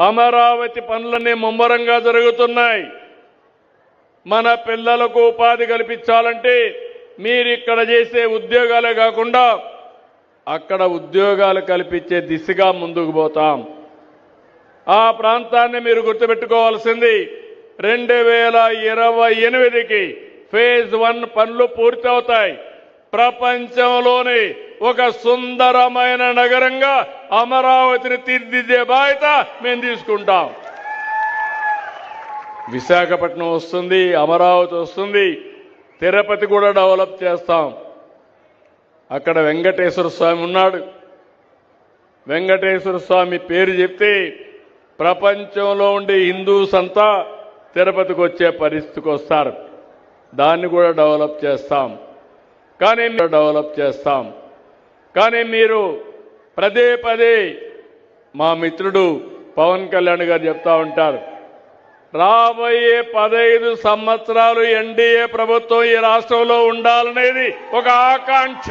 అమరావతి పనులన్నీ ముమ్మరంగా జరుగుతున్నాయి. మన పిల్లలకు ఉపాధి కల్పించాలంటే మీరు ఇక్కడ చేసే ఉద్యోగాలే కాకుండా అక్కడ ఉద్యోగాలు కల్పించే దిశగా ముందుకు పోతాం. ఆ ప్రాంతాన్ని మీరు గుర్తుపెట్టుకోవాల్సింది 2028కి ఫేజ్ 1 పనులు పూర్తవుతాయి. ప్రపంచంలోని ఒక సుందరమైన నగరంగా అమరావతిని తీర్చిదిద్దే బాధ్యత మేము తీసుకుంటాం. విశాఖపట్నం వస్తుంది, అమరావతి వస్తుంది, తిరుపతి కూడా డెవలప్ చేస్తాం. అక్కడ వెంకటేశ్వర స్వామి ఉన్నాడు. వెంకటేశ్వర స్వామి పేరు చెప్తే ప్రపంచంలో ఉండే హిందూస్ అంతా తిరుపతికి వచ్చే పరిస్థితికి వస్తారు. దాన్ని కూడా డెవలప్ చేస్తాం. కానీ మీరు పదే పదే మా మిత్రుడు పవన్ కళ్యాణ్ గారు చెప్తా ఉంటారు, రాబోయే 15 సంవత్సరాలు ఎన్డీఏ ప్రభుత్వం ఈ రాష్ట్రంలో ఉండాలనేది ఒక ఆకాంక్ష.